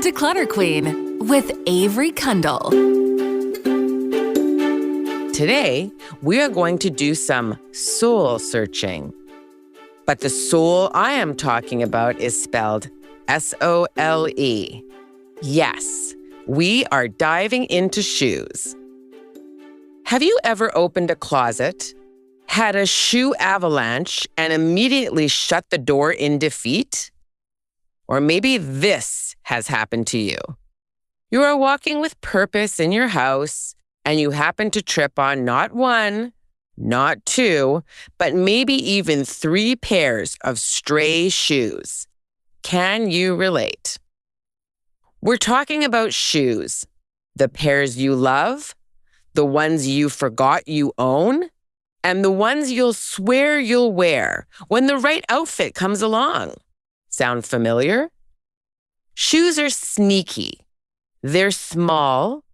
Declutter Queen with Avery Kundle. Today, we are going to do some soul searching. But the soul I am talking about is spelled S-O-L-E. Yes, we are diving into shoes. Have you ever opened a closet, had a shoe avalanche, and immediately shut the door in defeat? Or maybe this has happened to you. You are walking with purpose in your house, and you happen to trip on not one, not two, but maybe even 3 pairs of stray shoes. Can you relate? We're talking about shoes, the pairs you love, the ones you forgot you own, and the ones you'll swear you'll wear when the right outfit comes along. Sound familiar? Shoes are sneaky. They're small,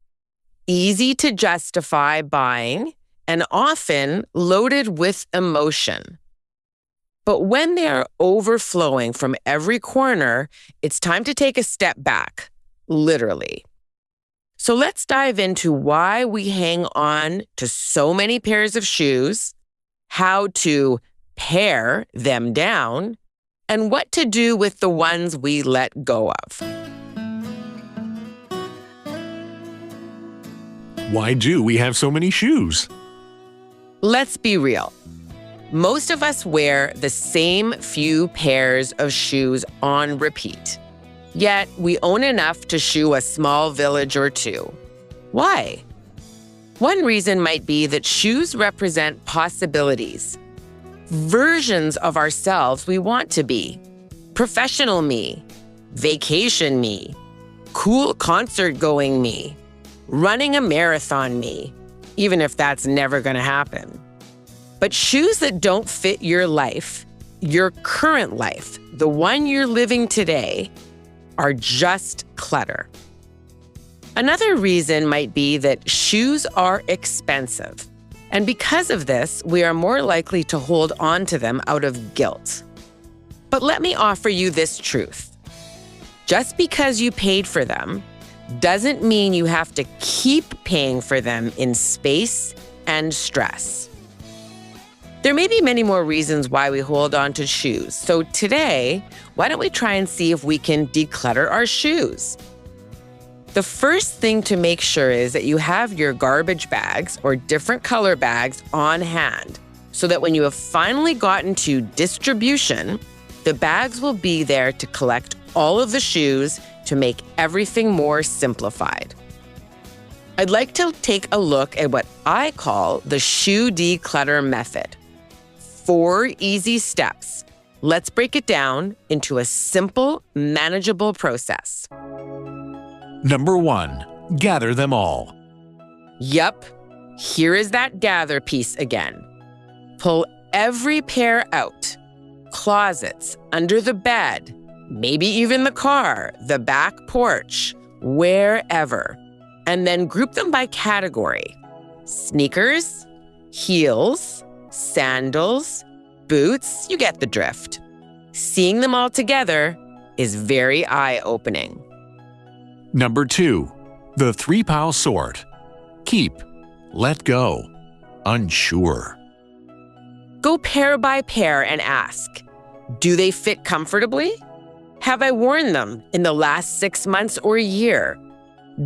easy to justify buying, and often loaded with emotion. But when they are overflowing from every corner, it's time to take a step back, literally. So let's dive into why we hang on to so many pairs of shoes, how to pare them down, and what to do with the ones we let go of. Why do we have so many shoes? Let's be real. Most of us wear the same few pairs of shoes on repeat. Yet we own enough to shoe a small village or two. Why? One reason might be that shoes represent possibilities. Versions of ourselves we want to be. Professional me, vacation me, cool concert-going me, running a marathon me, even if that's never going to happen. But shoes that don't fit your life, your current life, the one you're living today, are just clutter. Another reason might be that shoes are expensive. And because of this, we are more likely to hold on to them out of guilt. But let me offer you this truth. Just because you paid for them doesn't mean you have to keep paying for them in space and stress. There may be many more reasons why we hold on to shoes. So today, why don't we try and see if we can declutter our shoes? The first thing to make sure is that you have your garbage bags or different color bags on hand so that when you have finally gotten to distribution, the bags will be there to collect all of the shoes to make everything more simplified. I'd like to take a look at what I call the shoe declutter method. 4 easy steps. Let's break it down into a simple, manageable process. Number 1, gather them all. Yup, here is that gather piece again. Pull every pair out. Closets, under the bed, maybe even the car, the back porch, wherever. And then group them by category. Sneakers, heels, sandals, boots, you get the drift. Seeing them all together is very eye-opening. Number 2, the 3-pile sort. Keep, let go, unsure. Go pair by pair and ask, do they fit comfortably? Have I worn them in the last 6 months or a year?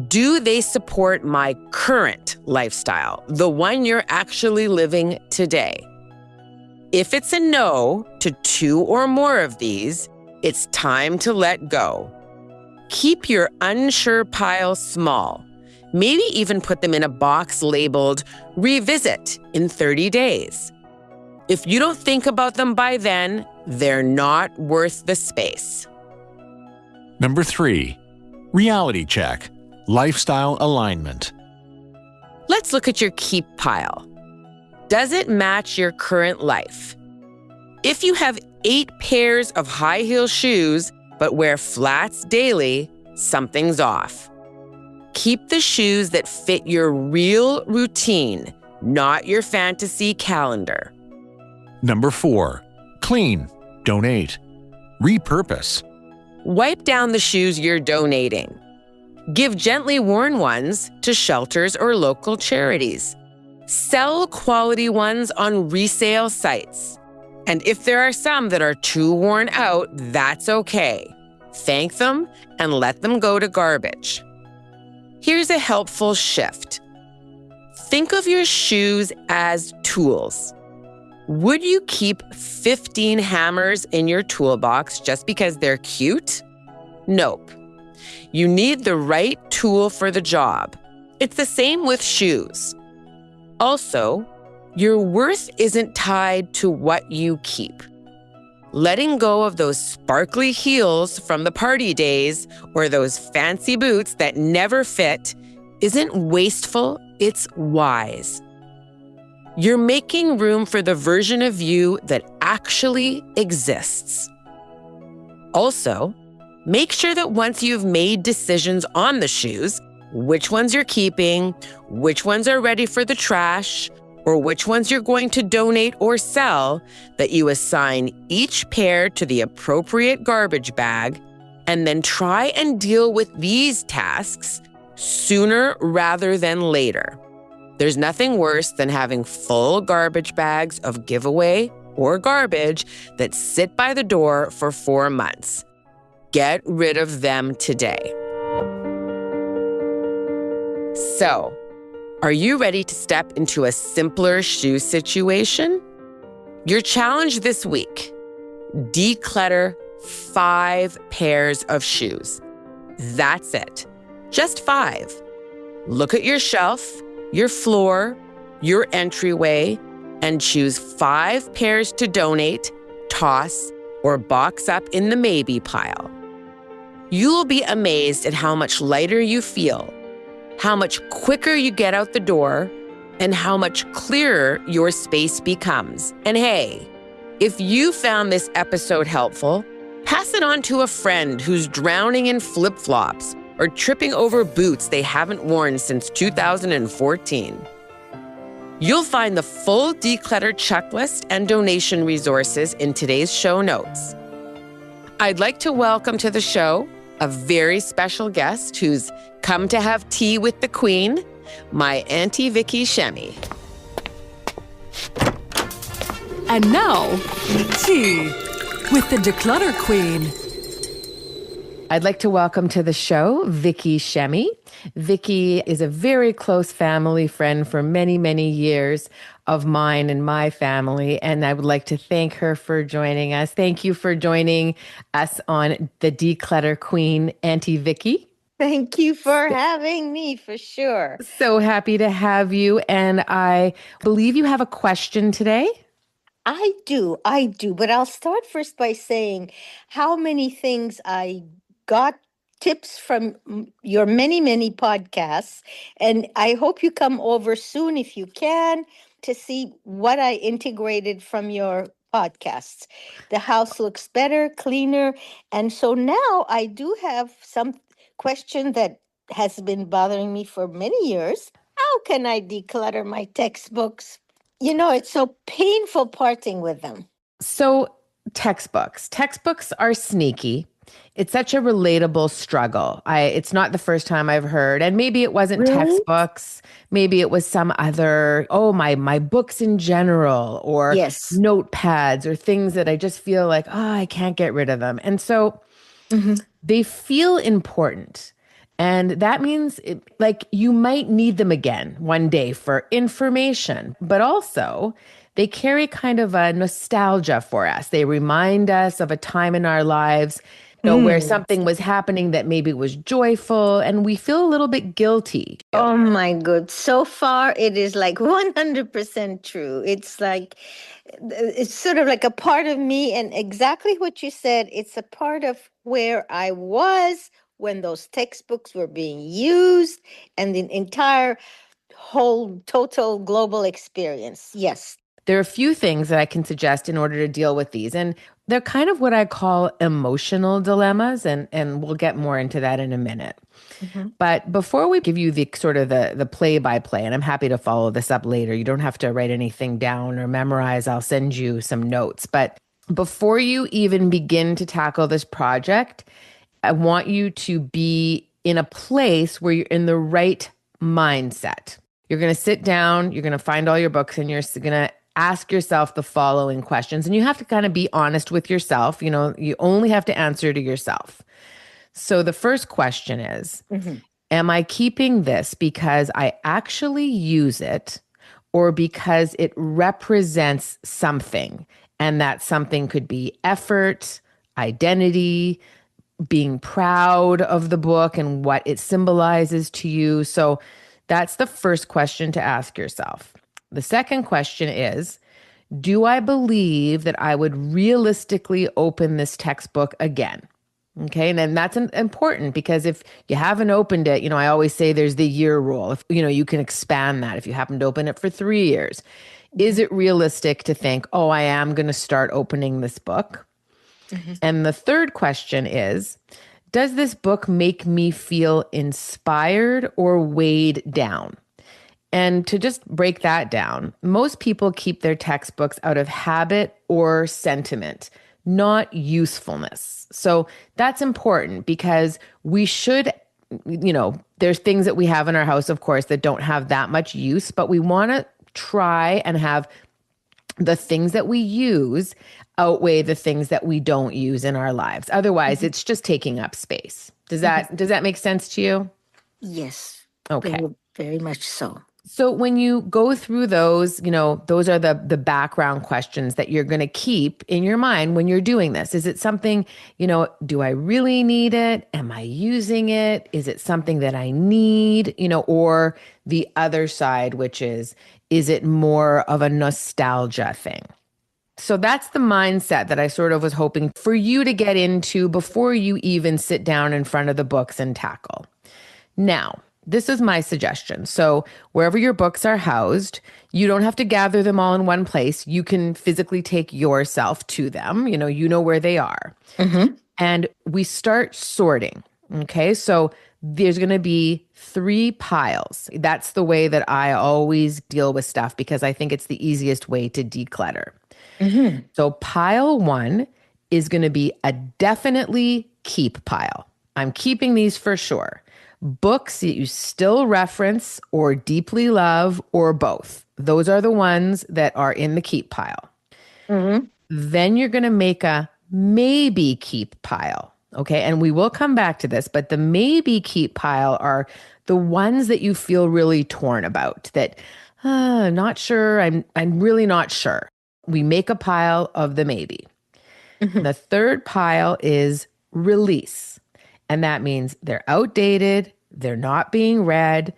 Do they support my current lifestyle, the one you're actually living today? If it's a no to 2 or more of these, it's time to let go. Keep your unsure pile small. Maybe even put them in a box labeled Revisit in 30 days. If you don't think about them by then, they're not worth the space. Number 3, reality check, lifestyle alignment. Let's look at your keep pile. Does it match your current life? If you have 8 pairs of high heel shoes but wear flats daily, something's off. Keep the shoes that fit your real routine, not your fantasy calendar. Number 4, clean, donate, repurpose. Wipe down the shoes you're donating. Give gently worn ones to shelters or local charities. Sell quality ones on resale sites. And if there are some that are too worn out, that's okay. Thank them and let them go to garbage. Here's a helpful shift. Think of your shoes as tools. Would you keep 15 hammers in your toolbox just because they're cute? Nope. You need the right tool for the job. It's the same with shoes. Also, your worth isn't tied to what you keep. Letting go of those sparkly heels from the party days or those fancy boots that never fit isn't wasteful, it's wise. You're making room for the version of you that actually exists. Also, make sure that once you've made decisions on the shoes, which ones you're keeping, which ones are ready for the trash, or which ones you're going to donate or sell, that you assign each pair to the appropriate garbage bag, and then try and deal with these tasks sooner rather than later. There's nothing worse than having full garbage bags of giveaway or garbage that sit by the door for 4 months. Get rid of them today. So, are you ready to step into a simpler shoe situation? Your challenge this week: declutter 5 pairs of shoes. That's it. Just 5. Look at your shelf, your floor, your entryway, and choose 5 pairs to donate, toss, or box up in the maybe pile. You'll be amazed at how much lighter you feel, how much quicker you get out the door, and how much clearer your space becomes. And hey, if you found this episode helpful, pass it on to a friend who's drowning in flip-flops or tripping over boots they haven't worn since 2014. You'll find the full Declutter checklist and donation resources in today's show notes. I'd like to welcome to the show a very special guest who's come to have tea with the Queen, my Auntie Vicky Shemi. And now, tea with the Declutter Queen. I'd like to welcome to the show Vicky Shemi. Vicky is a very close family friend for many, many years of mine and my family, and I would like to thank her for joining us. Thank you for joining us on the Declutter Queen, Auntie Vicky. Thank you for having me, for sure. So happy to have you, and I believe you have a question today. I do. But I'll start first by saying how many things I got tips from your many, many podcasts. And I hope you come over soon if you can to see what I integrated from your podcasts. The house looks better, cleaner. And so now I do have some question that has been bothering me for many years. How can I declutter my textbooks? You know, it's so painful parting with them. So textbooks are sneaky. It's such a relatable struggle. It's not the first time I've heard, and maybe it wasn't textbooks. Maybe it was some other, my books in general, or notepads, or things that I just feel like, I can't get rid of them. And so they feel important. And that means you might need them again one day for information, but also they carry kind of a nostalgia for us. They remind us of a time in our lives, where something was happening that maybe was joyful, and we feel a little bit guilty. Oh my God. So far, it is like 100% true. It's sort of like a part of me, and exactly what you said, it's a part of where I was when those textbooks were being used, and the entire whole total global experience. Yes. There are a few things that I can suggest in order to deal with these, and they're kind of what I call emotional dilemmas, and we'll get more into that in a minute. But before we give you the sort of the play-by-play, and I'm happy to follow this up later, you don't have to write anything down or memorize. I'll send you some notes. But before you even begin to tackle this project, I want you to be in a place where you're in the right mindset. You're going to sit down, you're going to find all your books, and you're going to ask yourself the following questions. And you have to kind of be honest with yourself. You only have to answer to yourself. So the first question is, am I keeping this because I actually use it or because it represents something? And that something could be effort, identity, being proud of the book and what it symbolizes to you. So that's the first question to ask yourself. The second question is, do I believe that I would realistically open this textbook again? Okay. And then that's important because if you haven't opened it, I always say there's the year rule. If, you can expand that if you happen to open it for 3 years. Is it realistic to think, oh, I am going to start opening this book? And the third question is, does this book make me feel inspired or weighed down? And to just break that down, most people keep their textbooks out of habit or sentiment, not usefulness. So that's important because we should, there's things that we have in our house, of course, that don't have that much use, but we want to try and have the things that we use outweigh the things that we don't use in our lives. Otherwise, it's just taking up space. Does that make sense to you? Yes. Okay. Very, very much so. So when you go through those, those are the background questions that you're going to keep in your mind when you're doing this. Is it something, do I really need it? Am I using it? Is it something that I need? Or the other side, which is it more of a nostalgia thing? So that's the mindset that I sort of was hoping for you to get into before you even sit down in front of the books and tackle. Now, this is my suggestion. So wherever your books are housed, you don't have to gather them all in one place. You can physically take yourself to them. You know where they are. And we start sorting. Okay. So there's going to be 3 piles. That's the way that I always deal with stuff because I think it's the easiest way to declutter. So pile 1 is going to be a definitely keep pile. I'm keeping these for sure. Books that you still reference or deeply love or both. Those are the ones that are in the keep pile. Then you're going to make a maybe keep pile. Okay. And we will come back to this, but the maybe keep pile are the ones that you feel really torn about that, not sure. I'm really not sure. We make a pile of the maybe. The third pile is release. And that means they're outdated, they're not being read,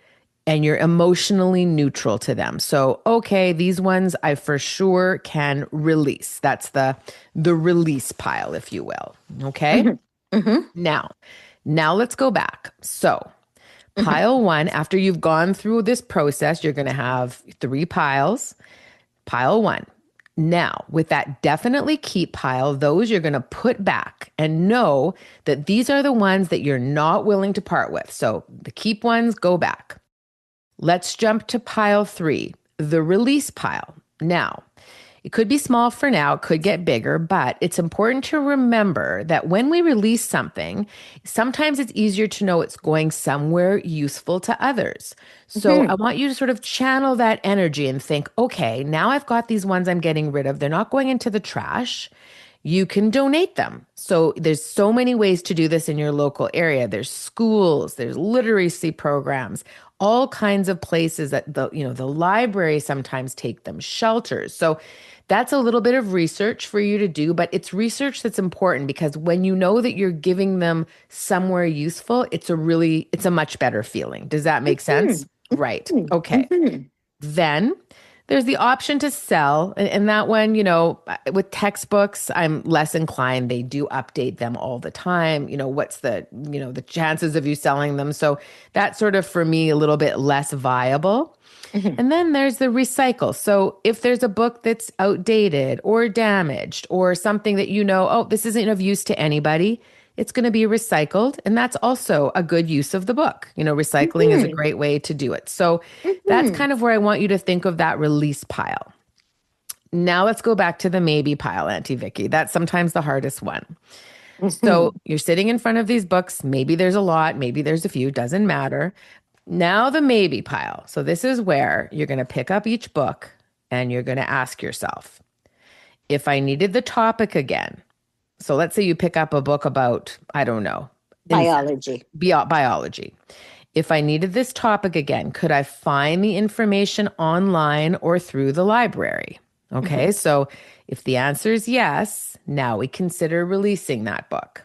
and you're emotionally neutral to them. So, okay, these ones I for sure can release. That's the release pile, if you will. Okay? Now let's go back. So pile 1, after you've gone through this process, you're going to have 3 piles. Pile 1. Now, with that definitely keep pile, those you're going to put back and know that these are the ones that you're not willing to part with. So the keep ones go back. Let's jump to pile 3, the release pile. Now, it could be small for now, it could get bigger, but it's important to remember that when we release something, sometimes it's easier to know it's going somewhere useful to others. So I want you to sort of channel that energy and think, okay, now I've got these ones I'm getting rid of. They're not going into the trash. You can donate them. So there's so many ways to do this in your local area. There's schools, there's literacy programs, all kinds of places that the library sometimes take them, shelters. So that's a little bit of research for you to do, but it's research that's important because when you know that you're giving them somewhere useful, it's a much better feeling. Does that make sense? Right. Okay. Then there's the option to sell. And that one, with textbooks, I'm less inclined. They do update them all the time. What's the chances of you selling them? So that's sort of, for me, a little bit less viable. And then there's the recycle. So if there's a book that's outdated or damaged or something that this isn't of use to anybody, it's going to be recycled. And that's also a good use of the book. Recycling is a great way to do it. So that's kind of where I want you to think of that release pile. Now let's go back to the maybe pile, Auntie Vicky. That's sometimes the hardest one. So you're sitting in front of these books. Maybe there's a lot, maybe there's a few, doesn't matter. Now the maybe pile. So this is where you're going to pick up each book and you're going to ask yourself, if I needed the topic again. So let's say you pick up a book about, I don't know, Biology. biology. If I needed this topic again, could I find the information online or through the library? Okay, so if the answer is yes, now we consider releasing that book.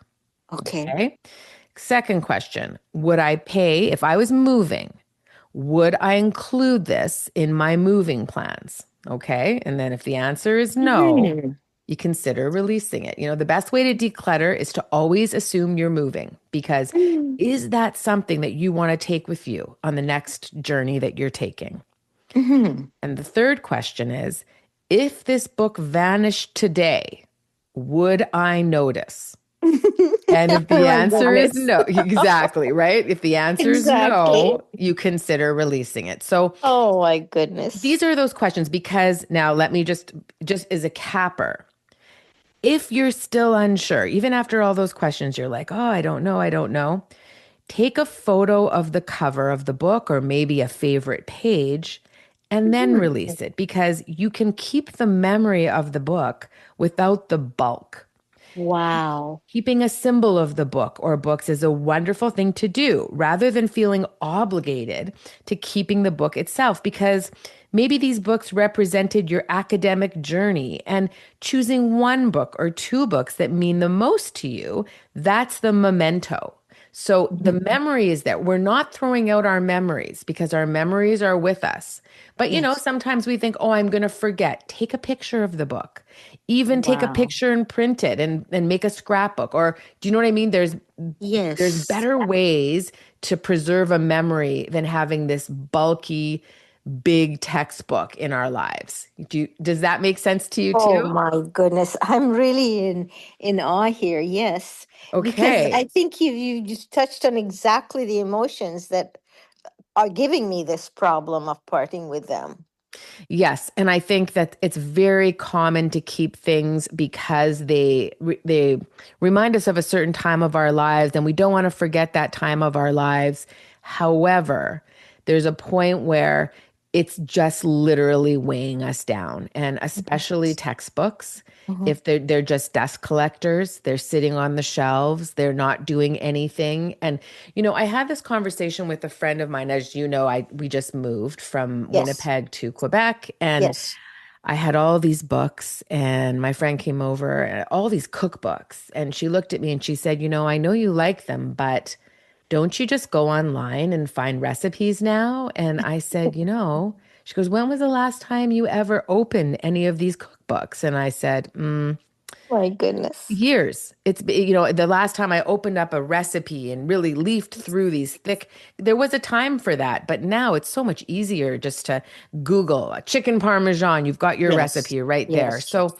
Okay. Okay. Second question, would I pay if I was moving? Would I include this in my moving plans? Okay. And then if the answer is no, Mhm. you consider releasing it. The best way to declutter is to always assume you're moving because is that something that you want to take with you on the next journey that you're taking? Mhm. And the third question is, if this book vanished today, would I notice? And if Oh the my answer is goodness. no, exactly, right? If the answer is Exactly. no, you consider releasing it. So Oh my goodness. these are those questions because now let me just as a capper, if you're still unsure, even after all those questions, you're like, oh, I don't know. Take a photo of the cover of the book or maybe a favorite page and then Mhm. release it because you can keep the memory of the book without the bulk. Wow. Keeping a symbol of the book or books is a wonderful thing to do rather than feeling obligated to keeping the book itself because maybe these books represented your academic journey and choosing one book or two books that mean the most to you, that's the memento. So the Mhm. memory is that we're not throwing out our memories because our memories are with us. But Yes. sometimes we think, oh, I'm going to forget. Take a picture of the book. Even take a Wow. picture and print it and make a scrapbook. Or do you know what I mean? There's Yes. better ways to preserve a memory than having this bulky, big textbook in our lives. Does that make sense to you Oh too? my goodness. I'm really in awe here. Yes. Because I Okay. think you just touched on exactly the emotions that are giving me this problem of parting with them. Yes, and I think that it's very common to keep things because they remind us of a certain time of our lives and we don't want to forget that time of our lives. However, there's a point where it's just literally weighing us down, and especially textbooks. Mhm. If they're just dust collectors, they're sitting on the shelves, they're not doing anything. And I had this conversation with a friend of mine. As you know, we just moved from Yes. Winnipeg to Quebec, and Yes. I had all these books, and my friend came over, and all these cookbooks, and she looked at me and she said, I know you like them, but don't you just go online and find recipes now? And I said, she goes, when was the last time you ever opened any of these cookbooks? And I said, My goodness. years. The last time I opened up a recipe and really leafed through these thick, there was a time for that. But now it's so much easier just to Google a chicken parmesan. You've got your Yes. recipe right there. Yes. So,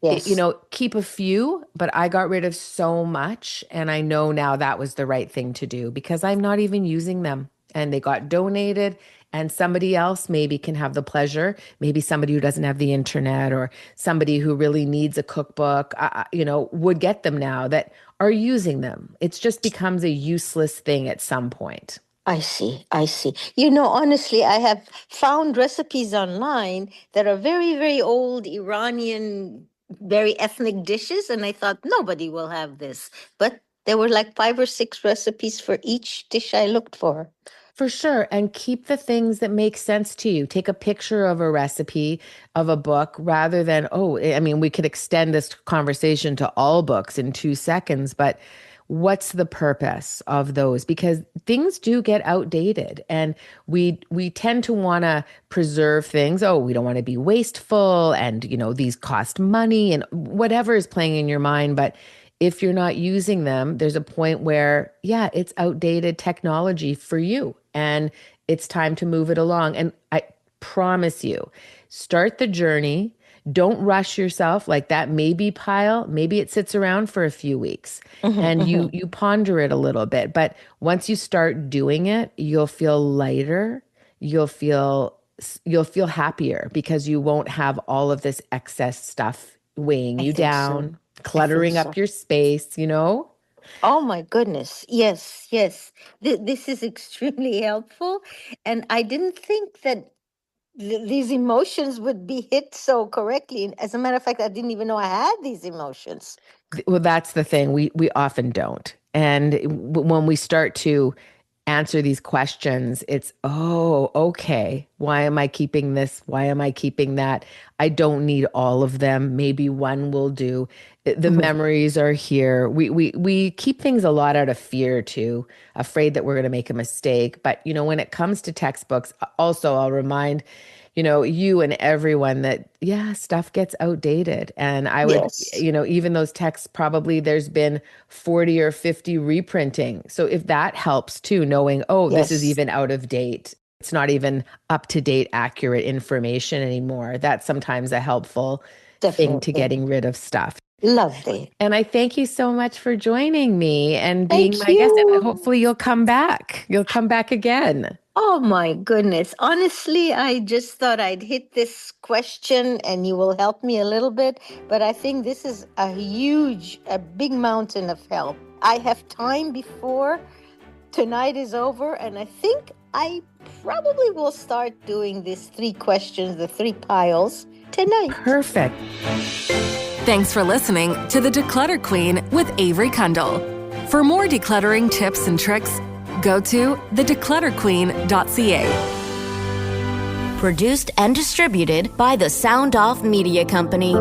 Yes. keep a few, but I got rid of so much. And I know now that was the right thing to do because I'm not even using them. And they got donated, and somebody else maybe can have the pleasure. Maybe somebody who doesn't have the internet or somebody who really needs a cookbook, would get them now that are using them. It's just becomes a useless thing at some point. I see. I see. Honestly, I have found recipes online that are very, very old Iranian, very ethnic dishes. And I thought nobody will have this. But there were like five or six recipes for each dish I looked for. For sure. And keep the things that make sense to you. Take a picture of a recipe of a book rather than, oh, I mean, we could extend this conversation to all books in 2 seconds, but what's the purpose of those? Because things do get outdated and we tend to want to preserve things. Oh, we don't want to be wasteful and, these cost money and whatever is playing in your mind. But if you're not using them, there's a point where, yeah, it's outdated technology for you and it's time to move it along. And I promise you, start the journey. Don't rush yourself like that maybe pile. Maybe it sits around for a few weeks Mhm, and you mhm. you ponder it a little bit. But once you start doing it, you'll feel lighter. You'll feel you'll feel happier because you won't have all of this excess stuff weighing I you think so. down. cluttering so. up your space, you know? Oh my goodness. Yes, yes. This is extremely helpful. And I didn't think that these emotions would be hit so correctly. And as a matter of fact, I didn't even know I had these emotions. Well, that's the thing. We often don't. And when we start to answer these questions, it's, oh, okay. Why am I keeping this? Why am I keeping that? I don't need all of them. Maybe one will do. The memories are here. We keep things a lot out of fear too, afraid that we're going to make a mistake. But when it comes to textbooks, also I'll remind you and everyone that, yeah, stuff gets outdated. And I would, Yes. even those texts, probably there's been 40 or 50 reprinting. So if that helps too, knowing, oh, this is Yes, even out of date, it's not even up to date, accurate information anymore. That's sometimes a helpful thing to definitely. getting rid of stuff. Lovely. And I thank you so much for joining me and being Thank my guest. And you. hopefully you'll come back. You'll come back again. Oh my goodness. Honestly, I just thought I'd hit this question and you will help me a little bit. But I think this is a big mountain of help. I have time before tonight is over, and I think I probably will start doing these 3 questions, the 3 piles, tonight. Perfect. Thanks for listening to The Declutter Queen with Avery Kundle. For more decluttering tips and tricks, go to thedeclutterqueen.ca. Produced and distributed by the Sound Off Media Company.